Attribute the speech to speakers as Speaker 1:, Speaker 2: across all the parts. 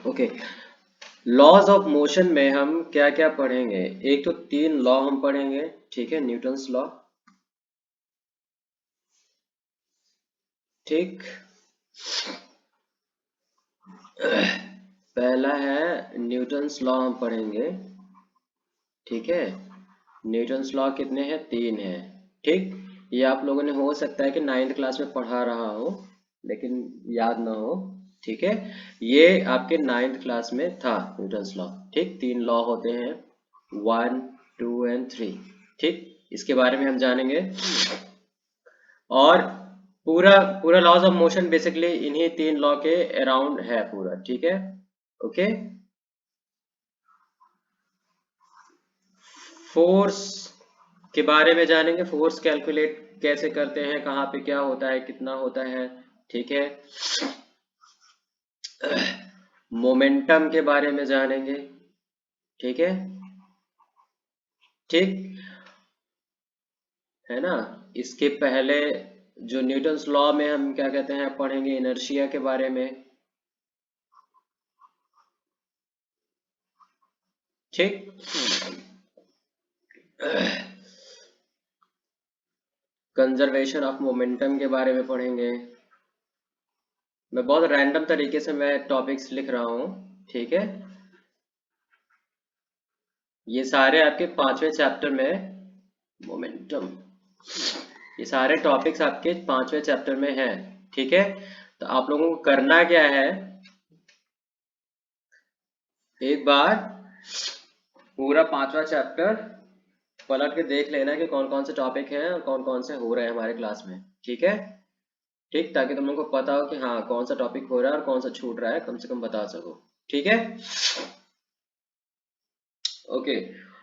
Speaker 1: Okay, laws of motion में हम क्या क्या पढ़ेंगे? एक तो 3 लॉ हम पढ़ेंगे, ठीक है, न्यूटन्स लॉ। ठीक, पहला है न्यूटन्स लॉ हम पढ़ेंगे, ठीक है। न्यूटन्स लॉ कितने हैं? 3 हैं, ठीक। ये आप लोगों ने हो सकता है कि 9th क्लास में पढ़ा रहा हो लेकिन याद ना हो, ठीक है। ये आपके 9th क्लास में था न्यूटन्स लॉ, ठीक। 3 लॉ होते हैं, 1, 2 एंड 3, ठीक। इसके बारे में हम जानेंगे। और पूरा पूरा लॉज ऑफ मोशन बेसिकली इन्हीं 3 लॉ के अराउंड है पूरा, ठीक है। ओके, फोर्स के बारे में जानेंगे। फोर्स कैलकुलेट कैसे करते हैं, कहाँ पे क्या होता है, कितना होता है, ठीक है। मोमेंटम के बारे में जानेंगे, ठीक है, ठीक है ना। इसके पहले जो न्यूटन्स लॉ में हम क्या कहते हैं पढ़ेंगे, इनर्शिया के बारे में, ठीक। कंजर्वेशन ऑफ मोमेंटम के बारे में पढ़ेंगे। मैं बहुत रैंडम तरीके से मैं टॉपिक्स लिख रहा हूँ, ठीक है। ये सारे आपके 5वें चैप्टर में, मोमेंटम, ये सारे टॉपिक्स आपके 5वें चैप्टर में हैं, ठीक है। तो आप लोगों को करना क्या है, एक बार पूरा 5वां चैप्टर पलट के देख लेना कि कौन कौन से टॉपिक हैं और कौन कौन से हो रहे हैं हमारे क्लास में, ठीक है। ठीक, ताकि तुम लोग को पता हो कि हाँ कौन सा टॉपिक हो रहा है और कौन सा छूट रहा है, कम से कम बता सको, ठीक है। ओके,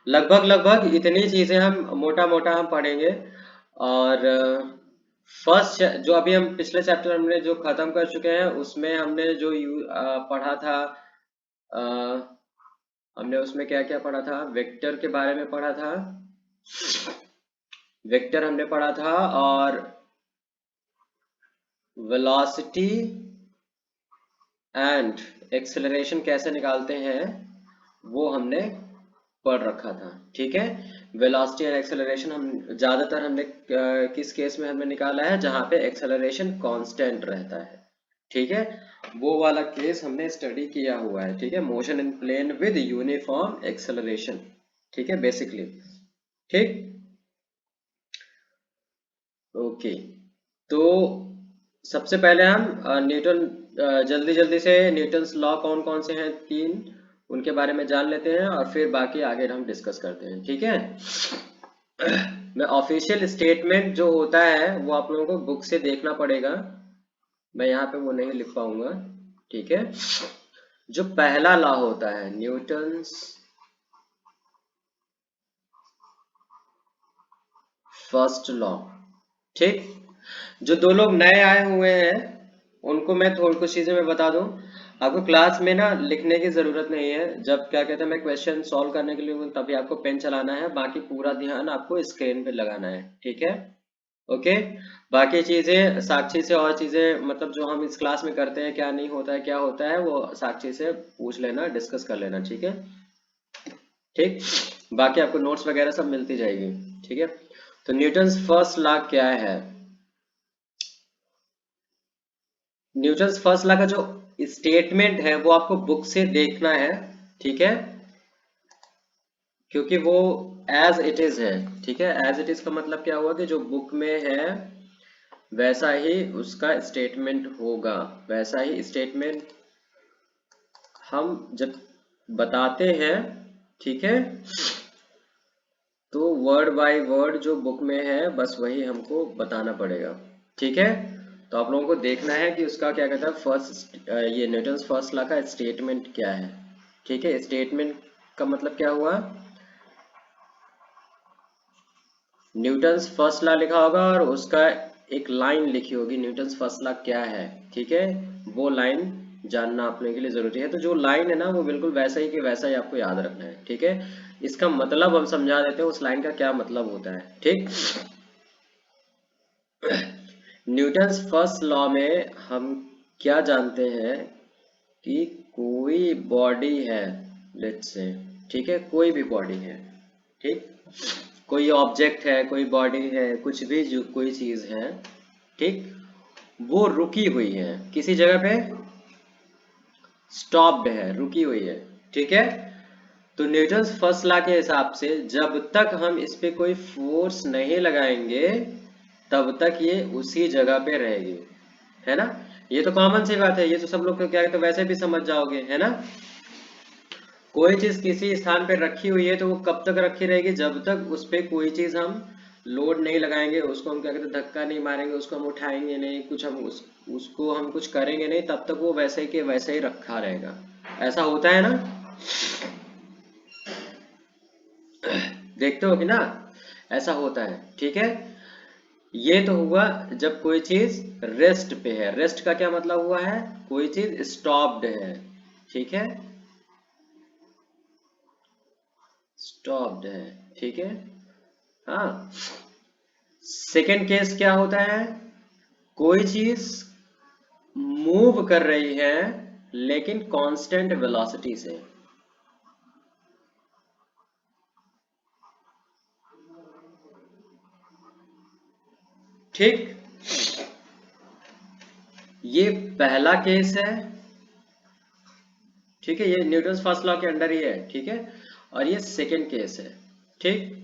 Speaker 1: लगभग लगभग इतनी चीजें हम मोटा मोटा हम पढ़ेंगे। और फर्स्ट जो अभी हम पिछले चैप्टर हमने जो खत्म कर चुके हैं उसमें हमने जो पढ़ा था, अ, हमने उसमें क्या क्या पढ़ा था, वेक्टर के बारे में पढ़ा था, वेक्टर हमने पढ़ा था। और वेलोसिटी एंड एक्सेलरेशन कैसे निकालते हैं वो हमने पढ़ रखा था, ठीक है। वेलोसिटी एंड एक्सेलरेशन हम ज्यादातर हमने किस केस में हमने निकाला है, जहां पे एक्सेलरेशन कांस्टेंट रहता है, ठीक है। वो वाला केस हमने स्टडी किया हुआ है, ठीक है। Motion in plane with uniform acceleration, ठीक है, बेसिकली, ठीक। ओके, तो सबसे पहले हम न्यूटन, जल्दी जल्दी से न्यूटन्स लॉ कौन कौन से हैं 3, उनके बारे में जान लेते हैं और फिर बाकी आगे हम डिस्कस करते हैं, ठीक है। मैं ऑफिशियल स्टेटमेंट जो होता है वो आप लोगों को बुक से देखना पड़ेगा, मैं यहाँ पे वो नहीं लिख पाऊंगा, ठीक है। जो पहला लॉ होता है न्यूटन्स फर्स्ट लॉ, ठीक। जो 2 लोग नए आए हुए हैं उनको मैं थोड़ी कुछ चीजें मैं बता दूं। आपको क्लास में ना लिखने की जरूरत नहीं है, जब क्या कहते हैं मैं क्वेश्चन सॉल्व करने के लिए तभी आपको पेन चलाना है, बाकी पूरा ध्यान आपको स्क्रीन पे लगाना है, ठीक है। ओके, बाकी चीजें साक्षी से और चीजें मतलब जो हम इस क्लास में करते हैं क्या नहीं होता है क्या होता है वो साक्षी से पूछ लेना, डिस्कस कर लेना, ठीक है, ठीक। बाकी आपको नोट्स वगैरह सब मिलती जाएगी, ठीक है। तो न्यूटन्स फर्स्ट लॉ क्या है? न्यूटन्स फर्स्ट लॉ का जो स्टेटमेंट है वो आपको बुक से देखना है, ठीक है, क्योंकि वो एज इट इज है, ठीक है। एज इट इज का मतलब क्या हुआ कि जो बुक में है वैसा ही उसका स्टेटमेंट होगा, वैसा ही स्टेटमेंट हम जब बताते हैं, ठीक है, तो वर्ड बाय वर्ड जो बुक में है बस वही हमको बताना पड़ेगा, ठीक है। तो आप लोगों को देखना है कि उसका क्या कहता है फर्स्ट, ये न्यूटन्स फर्स्ट लॉ का स्टेटमेंट क्या है, ठीक है। स्टेटमेंट का मतलब क्या हुआ, न्यूटन्स फर्स्ट लॉ लिखा होगा और उसका एक लाइन लिखी होगी न्यूटन्स फर्स्ट लॉ क्या है, ठीक है। वो लाइन जानना अपने के लिए जरूरी है। तो जो लाइन है ना वो बिल्कुल वैसा ही कि वैसा ही आपको याद रखना है, ठीक है। इसका मतलब हम समझा देते हैं उस लाइन का क्या मतलब होता है, ठीक। न्यूटन्स फर्स्ट लॉ में हम क्या जानते हैं कि कोई बॉडी है, लेट्स से, ठीक है, कोई भी बॉडी है, ठीक, कोई ऑब्जेक्ट है, कोई बॉडी है, कुछ भी जो कोई चीज है, ठीक, वो रुकी हुई है किसी जगह पे, स्टॉप्ड है, रुकी हुई है, ठीक है। तो न्यूटन्स फर्स्ट लॉ के हिसाब से जब तक हम इस पे कोई फोर्स नहीं लगाएंगे तब तक ये उसी जगह पे रहेगी, है ना। ये तो कॉमन सी बात है, ये तो सब लोग तो क्या कहते हैं वैसे भी समझ जाओगे, है ना। कोई चीज किसी स्थान पे रखी हुई है तो वो कब तक रखी रहेगी, जब तक उस पे कोई चीज हम लोड नहीं लगाएंगे, उसको हम क्या कहते हैं धक्का नहीं मारेंगे, उसको हम उठाएंगे नहीं, कुछ हम उसको हम कुछ करेंगे नहीं, तब तक वो वैसे ही के वैसे ही रखा रहेगा। ऐसा होता है ना, देखते हो कि ना, ऐसा होता है, ठीक है। ये तो हुआ जब कोई चीज रेस्ट पे है, रेस्ट का क्या मतलब हुआ है, कोई चीज स्टॉप्ड है, ठीक है, स्टॉप्ड है, ठीक है। हाँ, सेकेंड केस क्या होता है, कोई चीज मूव कर रही है लेकिन कांस्टेंट वेलोसिटी से, ठीक, ये पहला केस है, ठीक है, ये न्यूटन्स फर्स्ट लॉ के अंडर ही है, ठीक है। और ये सेकेंड केस है, ठीक।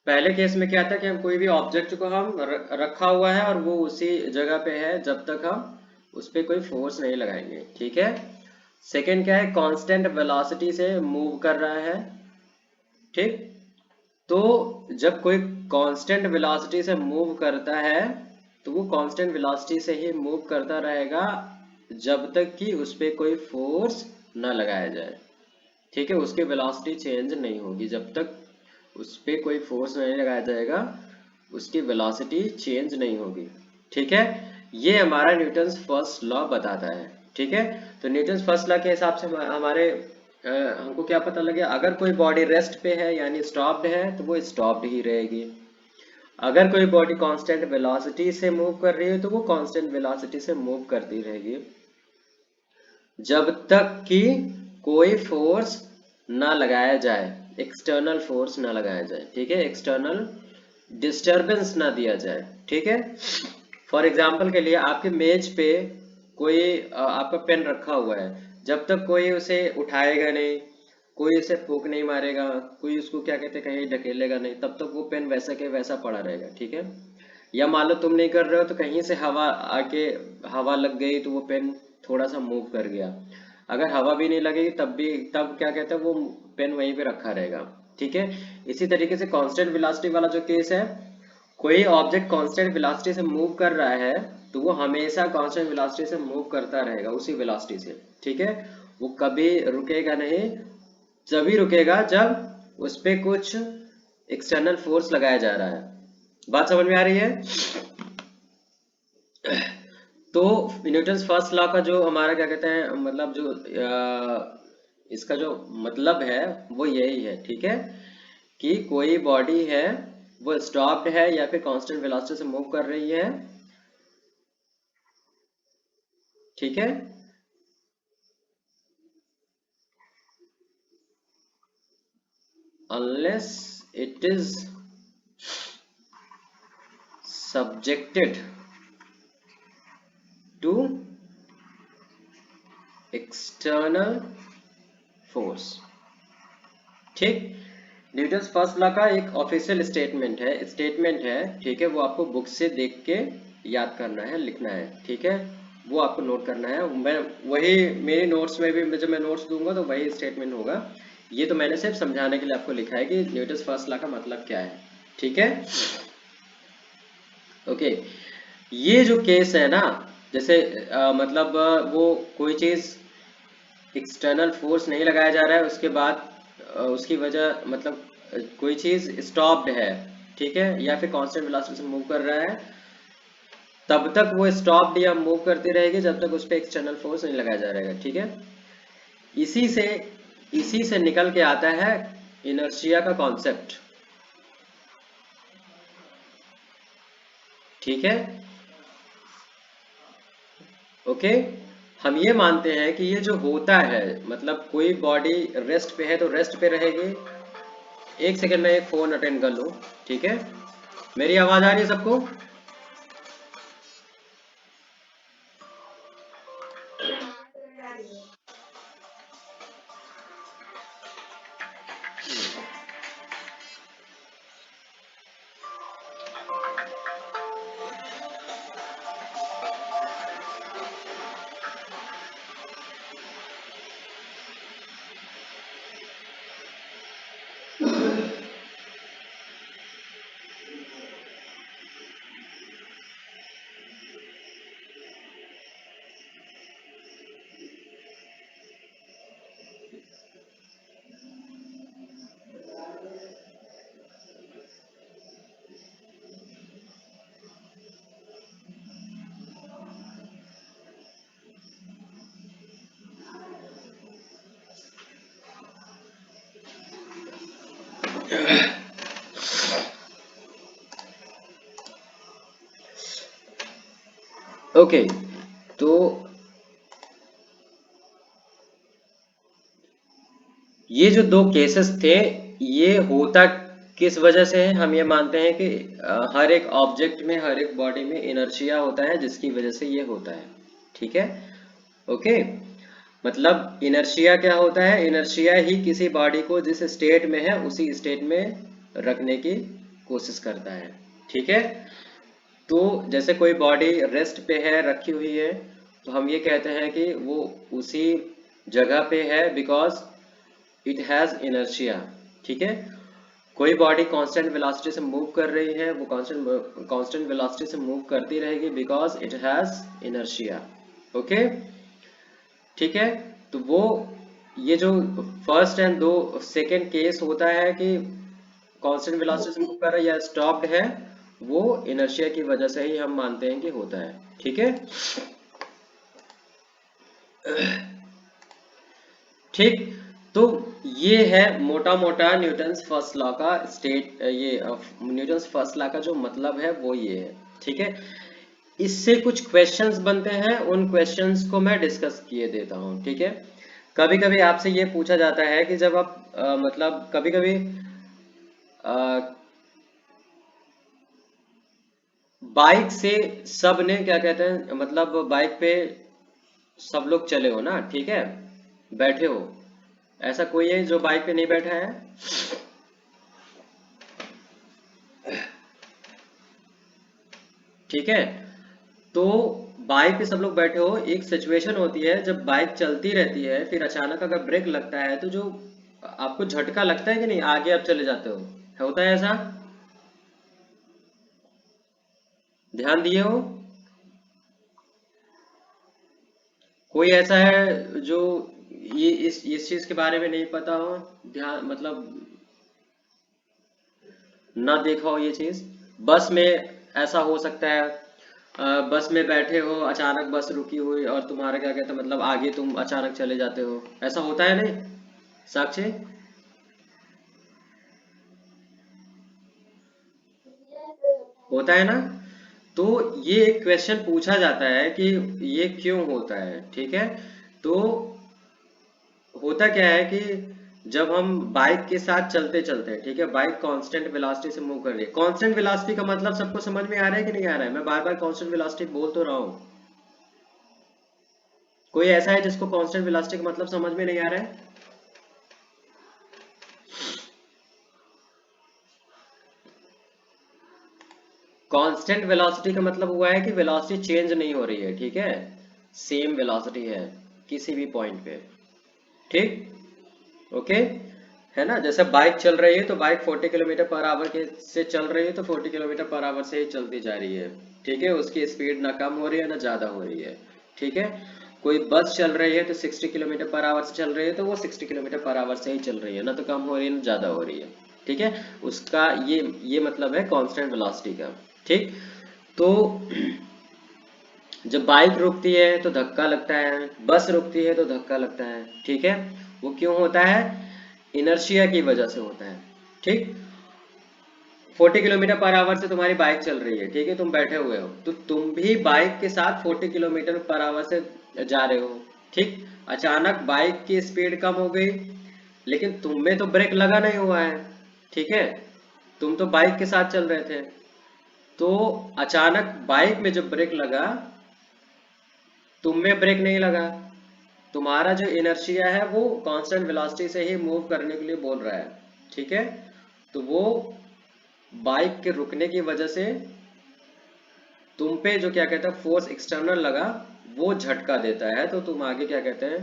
Speaker 1: पहले केस में क्या था कि हम कोई भी ऑब्जेक्ट को हम रखा हुआ है और वो उसी जगह पे है जब तक हम उस पर कोई फोर्स नहीं लगाएंगे, ठीक है। सेकेंड क्या है, कांस्टेंट वेलोसिटी से मूव कर रहा है, ठीक। तो जब कोई कांस्टेंट वेलोसिटी से मूव करता है तो वो कांस्टेंट वेलोसिटी से ही मूव करता रहेगा जब तक कि उस पर कोई फोर्स ना लगाया जाए, ठीक है, उसकी वेलोसिटी चेंज नहीं होगी जब तक उस पर कोई फोर्स नहीं लगाया जाएगा, उसकी वेलोसिटी चेंज नहीं होगी, ठीक है। ये हमारा न्यूटन्स फर्स्ट लॉ बताता है, ठीक है। तो न्यूटन्स फर्स्ट लॉ के हिसाब से हमारे हमको क्या पता लगे, अगर कोई बॉडी रेस्ट पे है यानी स्टॉप्ड है तो वो स्टॉप्ड ही रहेगी, अगर कोई बॉडी कांस्टेंट वेलोसिटी से मूव कर रही है तो वो कांस्टेंट वेलोसिटी से मूव करती रहेगी जब तक कि कोई फोर्स ना लगाया जाए, एक्सटर्नल फोर्स ना लगाया जाए, ठीक है, एक्सटर्नल डिस्टरबेंस ना दिया जाए, ठीक है। फॉर एग्जाम्पल के लिए आपके मेज पे कोई आपका पेन रखा हुआ है, जब तक कोई उसे उठाएगा नहीं, कोई उसे फूंक नहीं मारेगा, कोई उसको क्या कहते हैं कहीं ढकेलेगा नहीं, तब तक वो पेन वैसा के वैसा पड़ा रहेगा, ठीक है। या मान लो तुम नहीं कर रहे हो तो कहीं से हवा आके हवा लग गई तो वो पेन थोड़ा सा मूव कर गया, अगर हवा भी नहीं लगेगी तब क्या कहते हैं वो पेन वहीं पे रखा रहेगा, ठीक है। इसी तरीके से कांस्टेंट वेलोसिटी वाला जो केस है, कोई ऑब्जेक्ट कांस्टेंट वेलोसिटी से मूव कर रहा है तो वो हमेशा कांस्टेंट वेलोसिटी से मूव करता रहेगा उसी वेलोसिटी से, ठीक है, वो कभी रुकेगा नहीं, तभी रुकेगा जब उस पे कुछ एक्सटर्नल फोर्स लगाया जा रहा है। बात समझ में आ रही है। तो न्यूटन्स फर्स्ट लॉ का जो हमारा क्या कहते हैं मतलब जो इसका जो मतलब है वो यही है, ठीक है, कि कोई बॉडी है वो स्टॉप्ड है या फिर कांस्टेंट वेलोसिटी से मूव कर रही है, ठीक है, unless it is subjected to external force, ठीक। न्यूटन्स फर्स्ट लॉ का एक ऑफिशियल स्टेटमेंट है, ठीक है, वो आपको बुक से देख के याद करना है, लिखना है, ठीक है, वो आपको नोट करना है, मैं वही मेरे नोट्स में भी जब मैं नोट्स दूंगा तो वही स्टेटमेंट होगा, ये तो मैंने सिर्फ समझाने के लिए आपको लिखा है कि न्यूटन्स फर्स्ट लॉ का मतलब क्या है, ठीक है। ओके, ये जो केस है ना, जैसे मतलब वो कोई चीज एक्सटर्नल फोर्स नहीं लगाया जा रहा है, उसके बाद उसकी वजह मतलब कोई चीज स्टॉप्ड है, ठीक है, या फिर कांस्टेंट वेलोसिटी से मूव कर रहा है, तब तक वो स्टॉप्ड या मूव करती रहेगी जब तक उस पर एक्सटर्नल फोर्स नहीं लगाया जा रहेगा, ठीक है। इसी से इसी से निकल के आता है इनर्शिया का कॉन्सेप्ट, ठीक है, ओके। हम ये मानते हैं कि ये जो होता है, मतलब कोई बॉडी रेस्ट पे है तो रेस्ट पे रहेगी। एक सेकंड में एक फोन अटेंड कर लूं, ठीक है? मेरी आवाज आ रही है सबको? ओके, तो ये जो दो केसेस थे, ये होता किस वजह से है? हम ये मानते हैं कि हर एक ऑब्जेक्ट में, हर एक बॉडी में इनर्शिया होता है, जिसकी वजह से ये होता है। ठीक है? ओके, मतलब इनर्शिया क्या होता है? इनर्शिया ही किसी बॉडी को जिस स्टेट में है उसी स्टेट में रखने की कोशिश करता है। ठीक है? तो जैसे कोई बॉडी रेस्ट पे है, रखी हुई है, तो हम ये कहते हैं कि वो उसी जगह पे है बिकॉज इट हैज इनर्शिया। ठीक है? कोई बॉडी कांस्टेंट वेलोसिटी से मूव कर रही है, वो कांस्टेंट कांस्टेंट वेलोसिटी से मूव करती रहेगी because it has inertia. Okay, ठीक है? तो वो ये जो फर्स्ट एंड दो सेकेंड केस होता है कि कांस्टेंट वेलोसिटी से मूव कर रहा है या स्टॉप्ड है, वो इनर्शिया की वजह से ही हम मानते हैं कि होता है। ठीक है? ठीक, तो ये है मोटा मोटा न्यूटन्स फर्स्ट लॉ का स्टेट, ये न्यूटन्स फर्स्ट लॉ का जो मतलब है वो ये है। ठीक है? इससे कुछ क्वेश्चंस बनते हैं, उन क्वेश्चंस को मैं डिस्कस किए देता हूँ। ठीक है? कभी कभी आपसे ये पूछा जाता है कि जब आप मतलब कभी कभी बाइक से सब ने क्या कहते हैं, मतलब बाइक पे सब लोग चले हो ना, ठीक है, बैठे हो, ऐसा कोई है जो बाइक पे नहीं बैठा है? ठीक है, तो बाइक पे सब लोग बैठे हो, एक सिचुएशन होती है जब बाइक चलती रहती है, फिर अचानक अगर ब्रेक लगता है तो जो आपको झटका लगता है कि नहीं, आगे आप चले जाते हो, होता है ऐसा? ध्यान दिए हो? कोई ऐसा है जो ये इस चीज के बारे में नहीं पता हो, ध्यान मतलब ना देखा हो ये चीज? बस में ऐसा हो सकता है, बस में बैठे हो, अचानक बस रुकी हुई और तुम्हारा क्या कहते हैं, मतलब आगे तुम अचानक चले जाते हो, ऐसा होता है नहीं साक्षी? होता है ना? तो ये एक क्वेश्चन पूछा जाता है कि ये क्यों होता है। ठीक है? तो होता क्या है कि जब हम बाइक के साथ चलते चलते हैं, ठीक है, बाइक कांस्टेंट वेलोसिटी से मूव कर रही है। कांस्टेंट वेलोसिटी का मतलब सबको समझ में आ रहा है कि नहीं आ रहा है? मैं बार बार कांस्टेंट वेलोसिटी बोल तो रहा हूँ। कोई ऐसा है जिसको कांस्टेंट वेलोसिटी का मतलब समझ में नहीं आ रहा है? कांस्टेंट वेलोसिटी का मतलब हुआ है कि वेलोसिटी चेंज नहीं हो रही है। ठीक है? सेम वेलोसिटी है किसी भी पॉइंट पे। ठीक? ओके, है ना? जैसे बाइक चल रही है तो बाइक 40 किलोमीटर पर आवर के से चल रही है, तो 40 किलोमीटर पर आवर से ही चलती जा रही है। ठीक है? उसकी स्पीड ना कम हो रही है ना ज्यादा हो रही है। ठीक है? कोई बस चल रही है तो 60 किलोमीटर पर आवर से चल रही है, तो वो 60 किलोमीटर पर आवर से ही चल रही है, ना तो कम हो रही है ना ज्यादा हो रही है। ठीक है? उसका ये मतलब है कांस्टेंट वेलोसिटी का। ठीक? तो जब बाइक रुकती है तो धक्का लगता है, बस रुकती है तो धक्का लगता है। ठीक है? वो क्यों होता है? इनर्शिया की वजह से होता है। ठीक? 40 किलोमीटर पर आवर से तुम्हारी बाइक चल रही है, ठीक है, तुम बैठे हुए हो, तो तुम भी बाइक के साथ 40 किलोमीटर पर आवर से जा रहे हो, ठीक, अचानक बाइक की स्पीड कम हो गई, लेकिन तुम में तो ब्रेक लगा नहीं हुआ है, ठीक है, तुम तो बाइक के साथ चल रहे थे, तो अचानक बाइक में जब ब्रेक लगा, तुम में ब्रेक नहीं लगा, तुम्हारा जो इनर्शिया है वो कांस्टेंट वेलोसिटी से ही मूव करने के लिए बोल रहा है, ठीक है, तो वो बाइक के रुकने की वजह से तुम पे जो क्या कहते हैं फोर्स एक्सटर्नल लगा, वो झटका देता है, तो तुम आगे क्या कहते हैं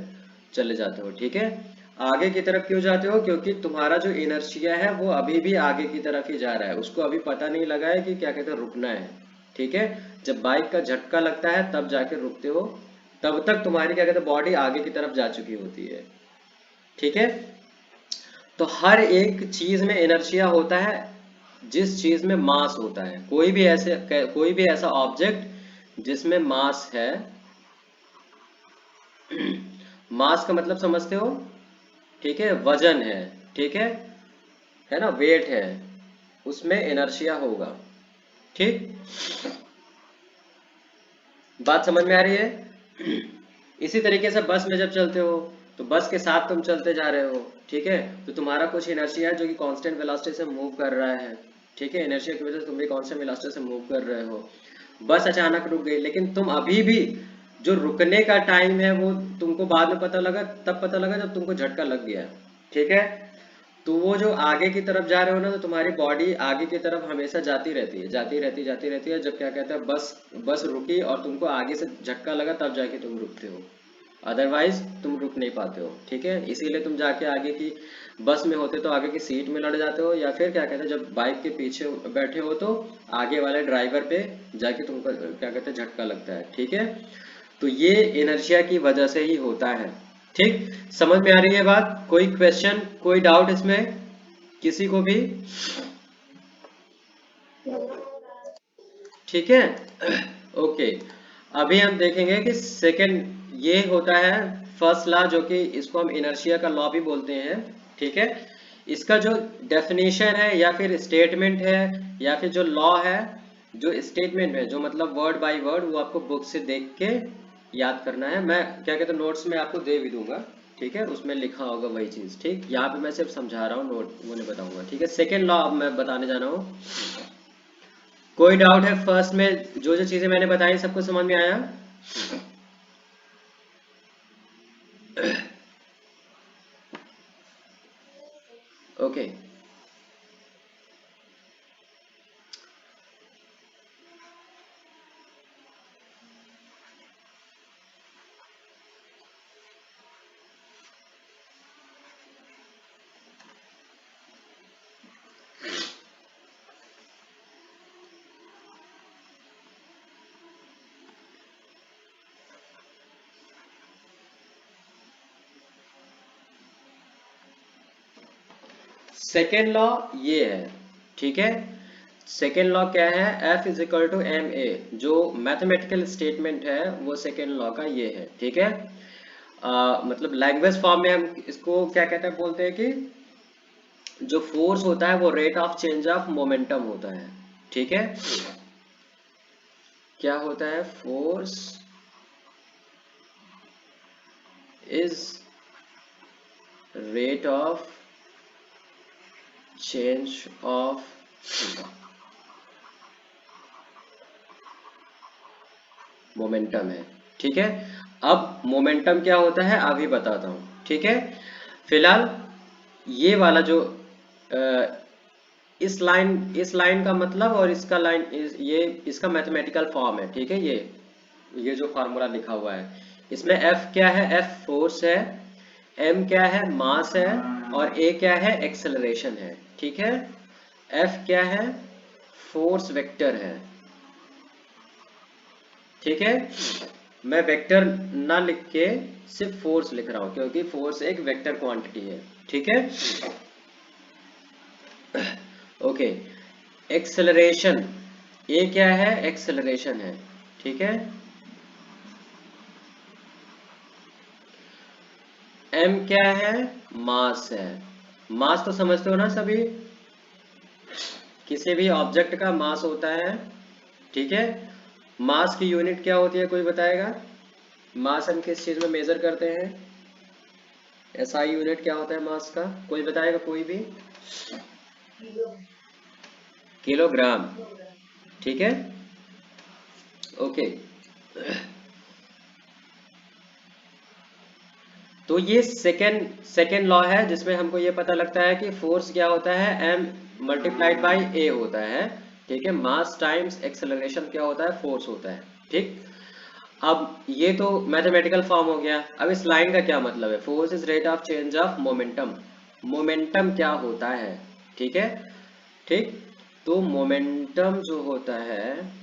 Speaker 1: चले जाते हो, ठीक है। आगे की तरफ क्यों जाते हो, क्योंकि तुम्हारा जो इनर्शिया है वो अभी भी आगे की तरफ ही जा रहा है, उसको अभी पता नहीं लगा है कि क्या कहते हैं रुकना है, ठीक है। जब बाइक का झटका लगता है तब जाके रुकते हो, तब तक तुम्हारी क्या कहते हैं बॉडी आगे की तरफ जा चुकी होती है, ठीक है। तो हर एक चीज में इनर्शिया होता है जिस चीज में मास होता है, कोई भी ऐसा ऑब्जेक्ट जिसमें मास है, मास का मतलब समझते हो, ठीक है, वजन है, ठीक है ना, वेट है, उसमें इनर्शिया होगा, ठीक, बात समझ में आ रही है। इसी तरीके से बस में जब चलते हो, तो बस के साथ तुम चलते जा रहे हो, ठीक है, तो तुम्हारा कुछ इनर्शिया है जो कि कांस्टेंट वेलोसिटी से मूव कर रहा है, ठीक है, इनर्शिया की वजह से तुम भी कांस्टेंट वेलोसिटी से मूव कर रहे हो। बस अचानक रुक गई, लेकिन तुम अभी भी जो रुकने का टाइम है वो तुमको बाद में पता लगा, तब पता लगा जब तुमको झटका लग गया, ठीक है। तो वो जो आगे की तरफ जा रहे हो ना, तो तुम्हारी बॉडी आगे की तरफ हमेशा जाती रहती है, जाती रहती है, जब क्या कहते हैं बस रुकी और तुमको आगे से झटका लगा तब जाके तुम रुकते हो, अदरवाइज तुम रुक नहीं पाते हो, ठीक है। इसीलिए तुम जाके आगे की बस में होते तो आगे की सीट में लड़ जाते हो, या फिर क्या कहते हैं जब बाइक के पीछे बैठे हो तो आगे वाले ड्राइवर पे जाके तुमको क्या कहते हैं झटका लगता है, ठीक है। तो ये इनर्शिया की वजह से ही होता है, ठीक, समझ में आ रही है बात, कोई क्वेश्चन कोई डाउट इसमें किसी को भी, ठीक है। ओके, अभी हम देखेंगे कि सेकंड ये होता है फर्स्ट लॉ, जो कि इसको हम इनर्शिया का लॉ भी बोलते हैं, ठीक है। इसका जो डेफिनेशन है या फिर स्टेटमेंट है या फिर जो लॉ है, जो स्टेटमेंट है, जो मतलब वर्ड बाय वर्ड, वो आपको बुक से देख के याद करना है, मैं क्या कहते हैं नोट्स में आपको दे भी दूंगा, ठीक है, उसमें लिखा होगा वही चीज, ठीक, यहाँ पे मैं सिर्फ समझा रहा हूँ, नोट वो नहीं बताऊंगा, ठीक है। सेकेंड लॉ अब मैं बताने जा रहा हूँ, कोई डाउट है फर्स्ट में, जो जो चीजें मैंने बताई सबको समझ में आया। ओके, सेकेंड लॉ ये है, ठीक है। सेकेंड लॉ क्या है, F is equal to m a, जो मैथमेटिकल स्टेटमेंट है वो सेकेंड लॉ का ये है, ठीक है। मतलब लैंग्वेज फॉर्म में हम इसको क्या कहते हैं बोलते हैं कि जो फोर्स होता है वो rate of change of momentum होता है, ठीक है। क्या होता है, force is rate of change of momentum है, ठीक है। अब मोमेंटम क्या होता है अभी बताता हूं, ठीक है। फिलहाल ये वाला जो इस लाइन का मतलब और इसका लाइन ये इसका मैथमेटिकल फॉर्म है, ठीक है। ये जो फार्मूला लिखा हुआ है, इसमें F क्या है, F फोर्स है, M क्या है, मास है, और A क्या है, एक्सेलरेशन है, ठीक है। F क्या है, फोर्स वेक्टर है, ठीक है। मैं वेक्टर ना लिख के सिर्फ फोर्स लिख रहा हूं, क्योंकि फोर्स एक वेक्टर क्वांटिटी है, ठीक है। ओके, एक्सेलरेशन, ये क्या है, एक्सेलरेशन है, ठीक है। M क्या है, मास है, मास तो समझते हो ना सभी, किसी भी ऑब्जेक्ट का मास होता है, ठीक है। मास की यूनिट क्या होती है, कोई बताएगा, मास हम किस चीज में मेजर करते हैं? एसआई यूनिट क्या होता है मास का? कोई बताएगा? कोई भी? किलोग्राम। ठीक है, ओके। तो ये सेकेंड सेकेंड लॉ है जिसमें हमको ये पता लगता है कि फोर्स क्या होता है, एम मल्टीप्लाइड बाई ए होता है। ठीक है, मास टाइम्स एक्सेलरेशन क्या होता है, फोर्स होता है। ठीक, अब ये तो मैथमेटिकल फॉर्म हो गया। अब इस लाइन का क्या मतलब है? Force is rate of change of momentum. Momentum क्या होता है? ठीक है, ठीक। तो मोमेंटम जो होता है,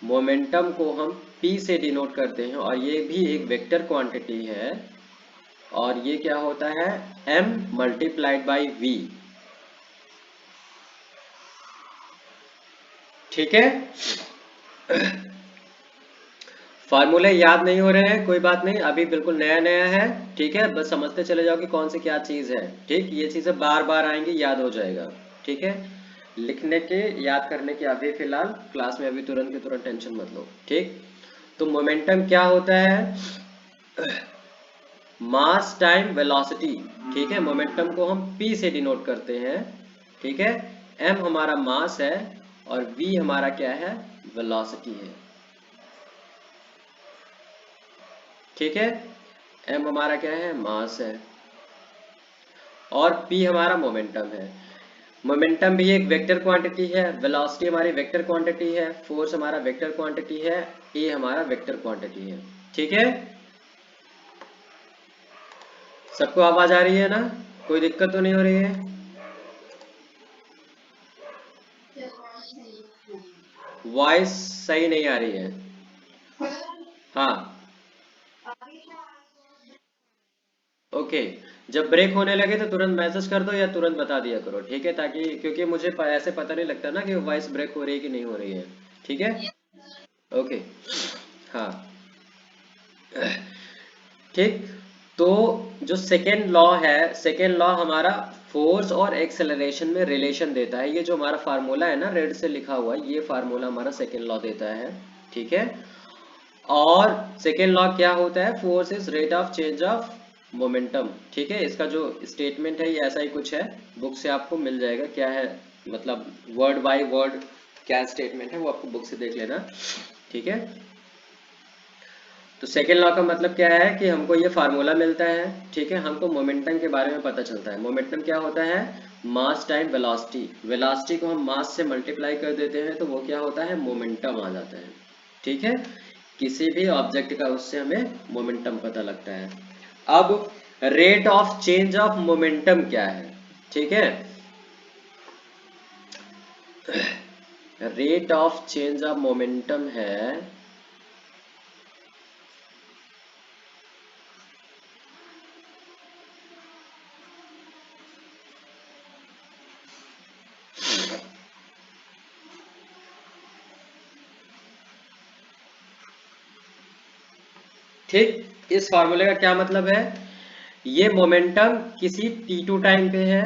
Speaker 1: मोमेंटम को हम p से डिनोट करते हैं और ये भी एक वेक्टर क्वांटिटी है। और ये क्या होता है, m मल्टीप्लाइड बाई v। ठीक है, फार्मूले याद नहीं हो रहे हैं, कोई बात नहीं, अभी बिल्कुल नया नया है। ठीक है, बस समझते चले जाओ कि कौन सी क्या चीज है। ठीक, ये चीजें बार बार आएंगी, याद हो जाएगा। ठीक है, लिखने के याद करने के अभी फिलहाल क्लास में अभी तुरंत के तुरंत टेंशन मत लो। ठीक, तो मोमेंटम क्या होता है, मास टाइम वेलोसिटी। ठीक है, मोमेंटम को हम p से डिनोट करते हैं। ठीक है, m हमारा मास है और v हमारा क्या है, वेलोसिटी है। ठीक है, m हमारा क्या है, मास है, और p हमारा मोमेंटम है। मोमेंटम भी एक वेक्टर क्वांटिटी है, वेलोसिटी हमारी वेक्टर क्वांटिटी है, फोर्स हमारा वेक्टर क्वांटिटी है, a हमारा वेक्टर क्वांटिटी है। ठीक है, सबको आवाज आ रही है ना? कोई दिक्कत तो नहीं हो रही है? वॉइस सही नहीं आ रही है। हाँ, ओके। जब ब्रेक होने लगे तो तुरंत मैसेज कर दो या तुरंत बता दिया करो। ठीक है, ताकि क्योंकि मुझे ऐसे पता नहीं लगता ना कि वॉइस ब्रेक हो रही है कि नहीं हो रही है। ठीक है, ओके। हाँ, ठीक। तो जो सेकेंड लॉ है, सेकेंड लॉ हमारा फोर्स और एक्सेलरेशन में रिलेशन देता है। ये जो हमारा फार्मूला है ना, रेड से लिखा हुआ है, ये फार्मूला हमारा सेकेंड लॉ देता है। ठीक है, और सेकेंड लॉ क्या होता है, force is rate of change of momentum. ठीक है, इसका जो स्टेटमेंट है ये ऐसा ही कुछ है, बुक से आपको मिल जाएगा क्या है, मतलब वर्ड बाय वर्ड क्या स्टेटमेंट है वो आपको बुक से देख लेना। ठीक है, तो सेकेंड लॉ का मतलब क्या है कि हमको ये फार्मूला मिलता है। ठीक है, हमको मोमेंटम के बारे में पता चलता है। मोमेंटम क्या होता है, मास टाइम वेलोसिटी। वेलोसिटी को हम मास से मल्टीप्लाई कर देते हैं तो वो क्या होता है, मोमेंटम आ जाता है। ठीक है, किसी भी ऑब्जेक्ट का उससे हमें मोमेंटम पता लगता है। अब rate of change of momentum क्या है? ठीक है, rate of change of momentum है, ठीक। इस फार्मूले का क्या मतलब है, ये मोमेंटम किसी t2 टाइम पे है,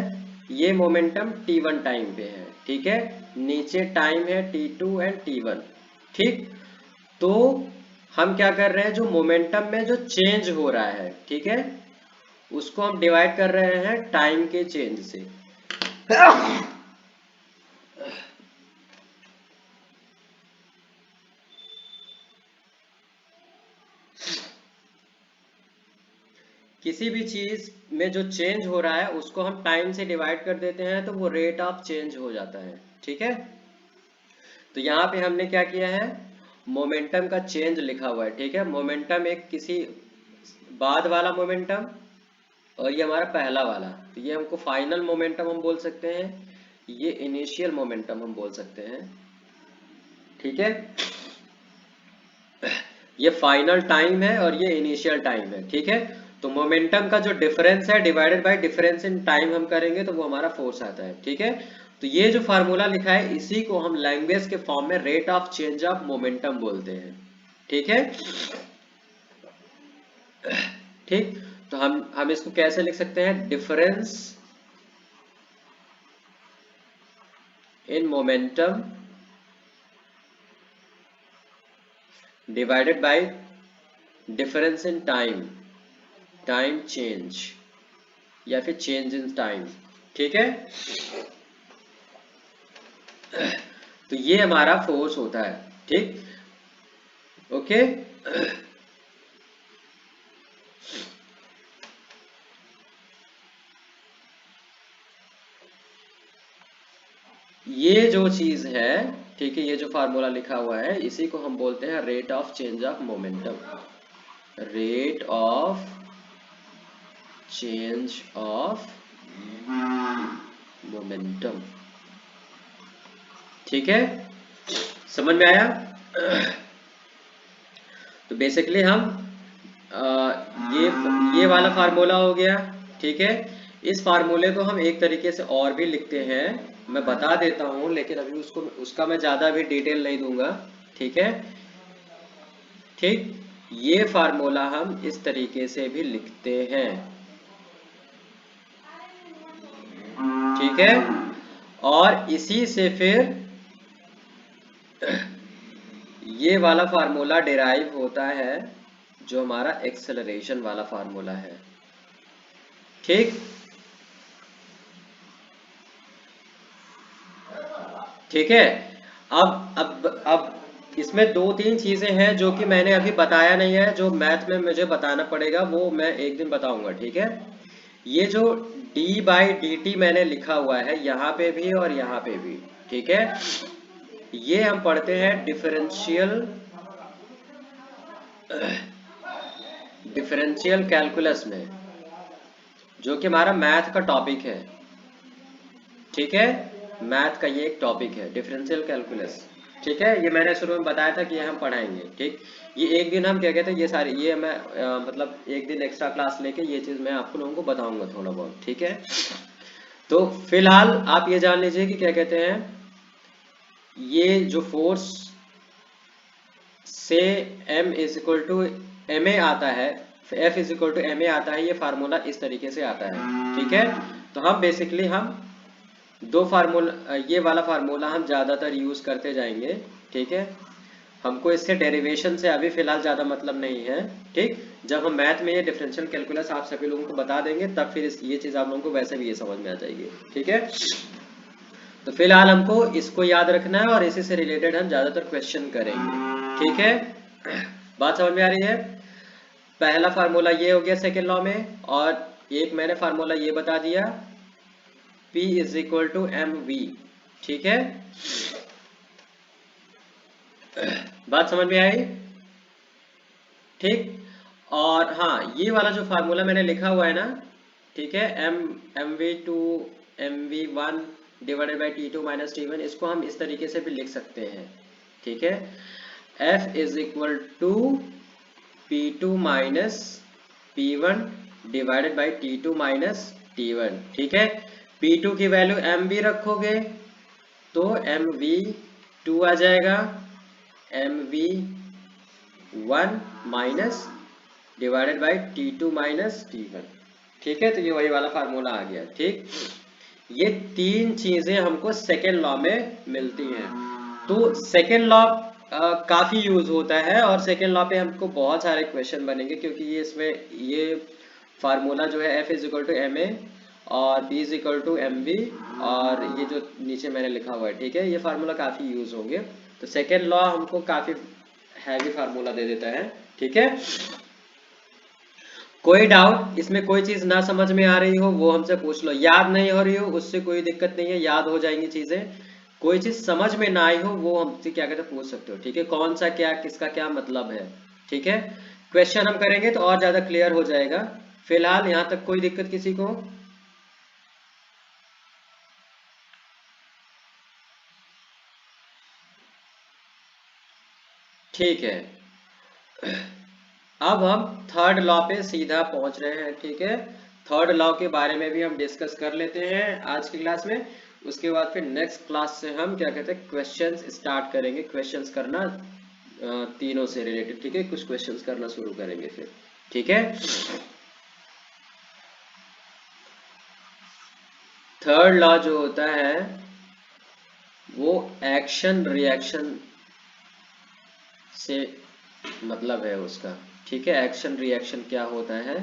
Speaker 1: ये मोमेंटम t1 टाइम पे है। ठीक है, नीचे टाइम है t2 एंड t1। ठीक, तो हम क्या कर रहे हैं, जो मोमेंटम में जो चेंज हो रहा है, ठीक है, उसको हम डिवाइड कर रहे हैं टाइम के चेंज से। किसी भी चीज में जो चेंज हो रहा है उसको हम टाइम से डिवाइड कर देते हैं तो वो रेट ऑफ चेंज हो जाता है। ठीक है, तो यहाँ पे हमने क्या किया है, मोमेंटम का चेंज लिखा हुआ है। ठीक है, मोमेंटम एक किसी बाद वाला मोमेंटम और ये हमारा पहला वाला, तो ये हमको फाइनल मोमेंटम हम बोल सकते हैं, ये इनिशियल मोमेंटम हम बोल सकते हैं। ठीक है, ये फाइनल टाइम है और ये इनिशियल टाइम है। ठीक है, तो मोमेंटम का जो डिफरेंस है divided by difference in time हम करेंगे तो वो हमारा फोर्स आता है। ठीक है, तो ये जो फार्मूला लिखा है इसी को हम लैंग्वेज के फॉर्म में rate of change of momentum बोलते हैं। ठीक है, ठीक। तो हम इसको कैसे लिख सकते हैं, difference in momentum divided by difference in time, time change, या फिर चेंज इन टाइम। ठीक है, तो ये हमारा फोर्स होता है। ठीक, ओके। ये जो चीज है, ठीक है, ये जो फार्मूला लिखा हुआ है, इसी को हम बोलते हैं rate of change of momentum, rate of change of momentum. ठीक है, समझ में आया? तो बेसिकली हम अ, ये वाला फार्मूला हो गया। ठीक है, इस फार्मूले को हम एक तरीके से और भी लिखते हैं, मैं बता देता हूं, लेकिन अभी उसका मैं ज्यादा भी डिटेल नहीं दूंगा। ठीक है, ठीक, ये फार्मूला हम इस तरीके से भी लिखते हैं। ठीक है, और इसी से फिर ये वाला फार्मूला डिराइव होता है, जो हमारा एक्सेलरेशन वाला फार्मूला है। ठीक, ठीक है। अब इसमें दो तीन चीजें हैं जो कि मैंने अभी बताया नहीं है, जो मैथ में मुझे बताना पड़ेगा, वो मैं एक दिन बताऊंगा। ठीक है, ये जो d बाई डी टी मैंने लिखा हुआ है यहाँ पे भी और यहाँ पे भी, ठीक है, ये हम पढ़ते हैं डिफरेंशियल कैलकुलस में, जो कि हमारा मैथ का टॉपिक है। ठीक है, मैथ का ये एक टॉपिक है, डिफरेंशियल कैलकुलस। ठीक है, ये मैंने शुरू में बताया था कि ये हम पढ़ाएंगे। ठीक, ये एक दिन हम क्या कहते हैं, ये सारी ये मैं मतलब एक दिन एक्स्ट्रा क्लास लेके ये चीज मैं आपको लोगों को बताऊंगा थोड़ा बहुत। ठीक है, तो फिलहाल आप ये जान लीजिए कि क्या कहते हैं, ये जो फोर्स से m is equal to m a आता है, F is equal to m a आता है, ये फार्मूला इस तरीके से आता है। ठीक है, तो हम बेसिकली हम दो फार्मूला, ये वाला फार्मूला हम ज्यादातर यूज करते जाएंगे। ठीक है, हमको इससे डेरिवेशन से अभी फिलहाल ज्यादा मतलब नहीं है। ठीक, जब हम मैथ में ये डिफरेंशियल कैलकुलस आप सभी लोगों को बता देंगे, तब फिर ये चीज आप लोगों को वैसे भी ये समझ में आ जाएगी। ठीक है, तो फिलहाल हमको इसको याद रखना है और इसी से रिलेटेड हम ज्यादातर क्वेश्चन करेंगे। ठीक है, बात समझ में आ रही है? पहला फार्मूला ये हो गया सेकेंड लॉ में, और एक मैंने फार्मूला ये बता दिया, P is equal to m v. ठीक है, बात समझ में आई? ठीक, और हाँ, ये वाला जो फार्मूला मैंने लिखा हुआ है ना, ठीक है, m v two mv1 divided by t two minus t one, इसको हम इस तरीके से भी लिख सकते हैं। ठीक है, F is equal to p two minus p one divided by t two minus t one. ठीक है, P2 की वैल्यू एम वी रखोगे तो एम वी टू आ जाएगा, m v one minus divided by t two minus t one. ठीक है, तो ये वही वाला फार्मूला आ गया। ठीक, ये तीन चीजें हमको सेकेंड लॉ में मिलती हैं। तो सेकेंड लॉ काफी यूज होता है, और सेकेंड लॉ पे हमको बहुत सारे क्वेश्चन बनेंगे, क्योंकि ये इसमें ये फार्मूला जो है F is equal to m a और P is equal to m v, और ये जो नीचे मैंने लिखा हुआ है, ठीक है, ये फार्मूला काफी यूज होंगे। तो सेकेंड लॉ हमको काफी हैवी फार्मूला दे देता है। ठीक है, कोई डाउट इसमें, कोई चीज ना समझ में आ रही हो वो हमसे पूछ लो, याद नहीं हो रही हो उससे कोई दिक्कत नहीं है, याद हो जाएंगी चीजें। कोई चीज समझ में ना आई हो वो हमसे क्या कहते हैं पूछ सकते हो। ठीक है, कौन सा क्या, किसका क्या मतलब है। ठीक है, क्वेश्चन हम करेंगे तो और ज्यादा क्लियर हो जाएगा। फिलहाल यहाँ तक कोई दिक्कत किसी को? ठीक है, अब हम थर्ड लॉ पे सीधा पहुंच रहे हैं। ठीक है, थर्ड लॉ के बारे में भी हम डिस्कस कर लेते हैं आज की क्लास में। उसके बाद फिर नेक्स्ट क्लास से हम क्या कहते हैं क्वेश्चंस स्टार्ट करेंगे, क्वेश्चंस करना तीनों से रिलेटेड। ठीक है, कुछ क्वेश्चंस करना शुरू करेंगे फिर। ठीक है, थर्ड लॉ जो होता है वो एक्शन रिएक्शन से मतलब है उसका। ठीक है, एक्शन रिएक्शन क्या होता है।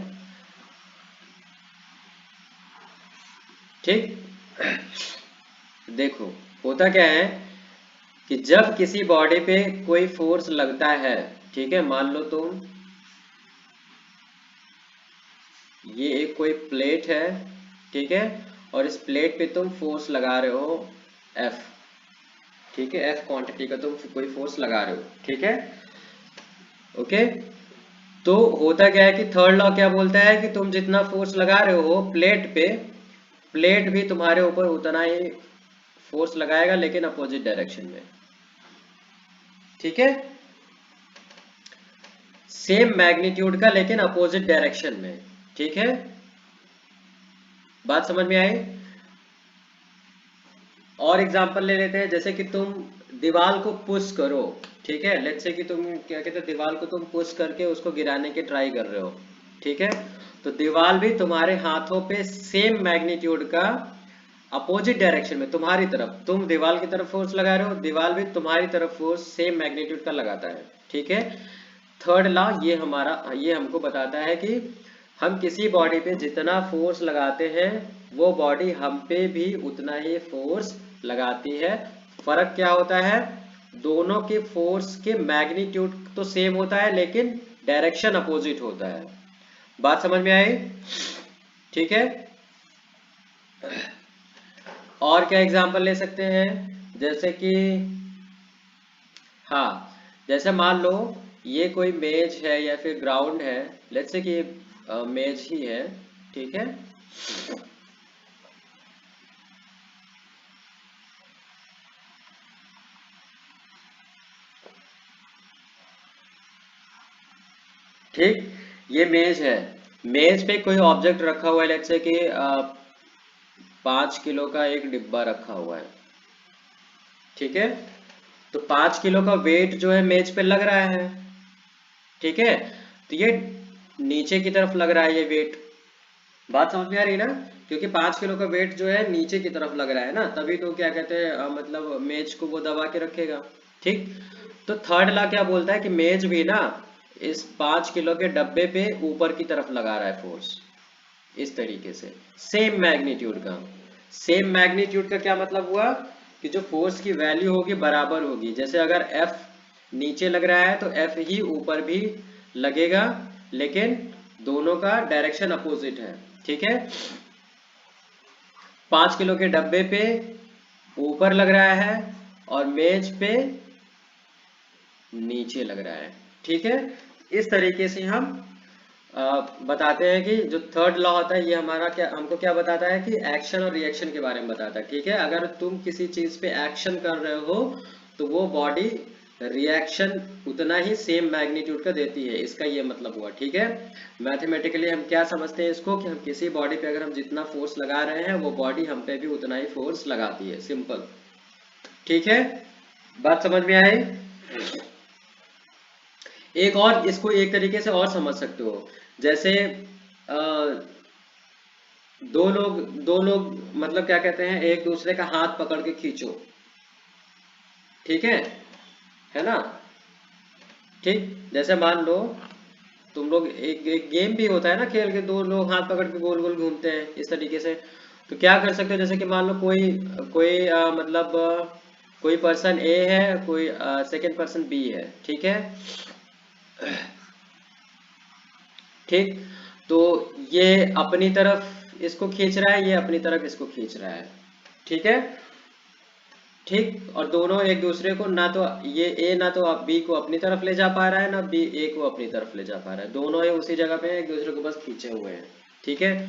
Speaker 1: ठीक, देखो होता क्या है कि जब किसी बॉडी पे कोई फोर्स लगता है, ठीक है, मान लो तुम, ये एक कोई प्लेट है, ठीक है, और इस प्लेट पे तुम फोर्स लगा रहे हो एफ, ठीक है, एफ क्वांटिटी का तुम कोई फोर्स लगा रहे हो, ठीक है, ओके। तो होता क्या है कि थर्ड लॉ क्या बोलता है कि तुम जितना फोर्स लगा रहे हो प्लेट पे, प्लेट भी तुम्हारे ऊपर उतना ही फोर्स लगाएगा लेकिन अपोजिट डायरेक्शन में, ठीक है, सेम मैग्नीट्यूड का लेकिन अपोजिट डायरेक्शन में, ठीक है, बात समझ में आई। और एग्जांपल ले लेते हैं, जैसे कि तुम दीवार को पुश करो, ठीक है, लेट्स से कि तुम क्या कहते हैं, दीवार को तुम पुश करके उसको गिराने की ट्राई कर रहे हो, ठीक है, तो दीवार भी तुम्हारे हाथों पे सेम मैग्नीट्यूड का अपोजिट डायरेक्शन में तुम्हारी तरफ, तुम दीवार की तरफ फोर्स लगा रहे हो, दीवार भी तुम्हारी तरफ फोर्स सेम मैग्नीट्यूड का लगाता है, ठीक है। थर्ड लॉ ये हमारा, ये हमको बताता है कि हम किसी बॉडी पे जितना फोर्स लगाते हैं वो बॉडी हम पे भी उतना ही फोर्स लगाती है। फर्क क्या होता है, दोनों के फोर्स के मैग्नीट्यूड तो सेम होता है लेकिन डायरेक्शन अपोजिट होता है। बात समझ में आई, ठीक है। और क्या एग्जांपल ले सकते हैं, जैसे कि, हाँ, जैसे मान लो ये कोई मेज है या फिर ग्राउंड है, लेट्स से कि ये मेज ही है, ठीक है, ठीक, ये मेज है, मेज पे कोई ऑब्जेक्ट रखा हुआ है, लेट्स से कि 5 किलो का एक डिब्बा रखा हुआ है, ठीक है, तो 5 किलो का वेट जो है मेज पे लग रहा है, ठीक है, तो ये नीचे की तरफ लग रहा है ये वेट, बात समझ में आ रही है ना, क्योंकि 5 किलो का वेट जो है नीचे की तरफ लग रहा है ना, तभी तो क्या कहते हैं मतलब मेज को वो दबा के रखेगा, ठीक। तो थर्ड लॉ क्या बोलता है कि मेज भी ना इस 5 किलो के डब्बे पे ऊपर की तरफ लगा रहा है फोर्स, इस तरीके से सेम मैग्नीट्यूड का। सेम मैग्नीट्यूड का क्या मतलब हुआ कि जो फोर्स की वैल्यू होगी बराबर होगी, जैसे अगर F नीचे लग रहा है तो F ही ऊपर भी लगेगा, लेकिन दोनों का डायरेक्शन अपोजिट है, ठीक है। 5 किलो के डब्बे पे ऊपर लग रहा है और मेज पे नीचे लग रहा है, ठीक है। इस तरीके से हम बताते हैं कि जो थर्ड लॉ होता है ये हमारा क्या, हमको क्या बताता है कि एक्शन और रिएक्शन के बारे में बताता है, ठीक है। अगर तुम किसी चीज पे एक्शन कर रहे हो तो वो बॉडी रिएक्शन उतना ही सेम मैग्नीट्यूड का देती है, इसका ये मतलब हुआ, ठीक है। मैथमेटिकली हम क्या समझते हैं इसको कि हम किसी बॉडी पे अगर हम जितना फोर्स लगा रहे हैं वो बॉडी हम पे भी उतना ही फोर्स लगाती है, सिंपल, ठीक है। बात समझ में आई। एक और इसको एक तरीके से और समझ सकते हो, जैसे अ, दो लोग मतलब क्या कहते हैं, एक दूसरे का हाथ पकड़ के खींचो, ठीक है ना, ठीक, जैसे मान लो तुम लोग एक गेम भी होता है ना, खेल के दो लोग हाथ पकड़ के गोल गोल घूमते हैं इस तरीके से। तो क्या कर सकते हो, जैसे कि मान लो कोई कोई मतलब कोई पर्सन ए है, कोई सेकंड पर्सन बी है, ठीक है, ठीक, तो ये अपनी तरफ इसको खींच रहा है, ये अपनी तरफ इसको खींच रहा है, ठीक है, ठीक, और दोनों एक दूसरे को ना तो ये ए ना तो बी को अपनी तरफ ले जा पा रहा है ना बी ए को अपनी तरफ ले जा पा रहा है, दोनों ये उसी जगह पे एक दूसरे को बस खींचे हुए हैं, ठीक है,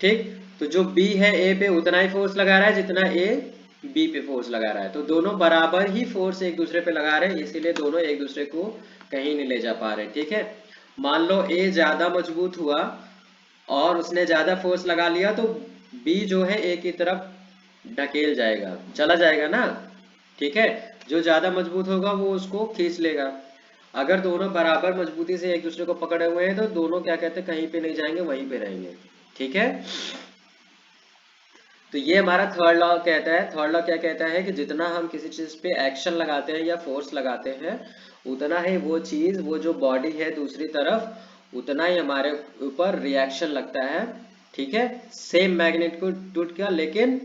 Speaker 1: ठीक। तो जो बी है ए पे उतना ही फोर्स लगा रहा है जितना ए बी पे फोर्स लगा रहा है, तो दोनों बराबर ही फोर्स एक दूसरे पे लगा रहे हैं, इसीलिए दोनों एक दूसरे को कहीं नहीं ले जा पा रहे, ठीक है। मान लो ए ज्यादा मजबूत हुआ और उसने ज्यादा फोर्स लगा लिया तो बी जो है ए की तरफ ढकेल जाएगा, चला जाएगा ना, ठीक है, जो ज्यादा मजबूत होगा वो उसको खींच लेगा। अगर दोनों बराबर मजबूती से एक दूसरे को पकड़े हुए हैं तो दोनों क्या कहते हैं कहीं पे नहीं जाएंगे, वहीं पे रहेंगे, ठीक है। तो ये हमारा थर्ड लॉ कहता है, थर्ड लॉ क्या कहता है कि जितना हम किसी चीज पे एक्शन लगाते हैं या फोर्स लगाते हैं उतना ही वो चीज, वो जो बॉडी है दूसरी तरफ, उतना ही हमारे ऊपर रिएक्शन लगता है। ठीक है, सेम मैग्नीट्यूड का, लेकिन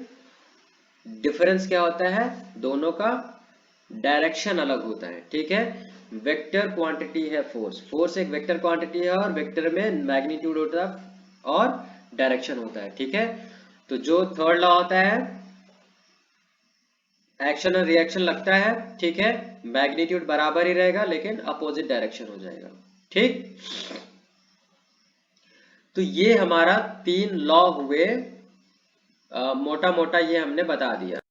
Speaker 1: डिफरेंस क्या होता है, दोनों का डायरेक्शन अलग होता है। ठीक है, वेक्टर क्वांटिटी है फोर्स, फोर्स एक वेक्टर क्वांटिटी है और वेक्टर में मैग्नीट्यूड होता है और डायरेक्शन होता है। ठीक है, तो जो थर्ड लॉ होता है, एक्शन और रिएक्शन लगता है, ठीक है, मैग्नीट्यूड बराबर ही रहेगा लेकिन अपोजिट डायरेक्शन हो जाएगा। ठीक, तो ये हमारा तीन लॉ हुए, मोटा मोटा ये हमने बता दिया।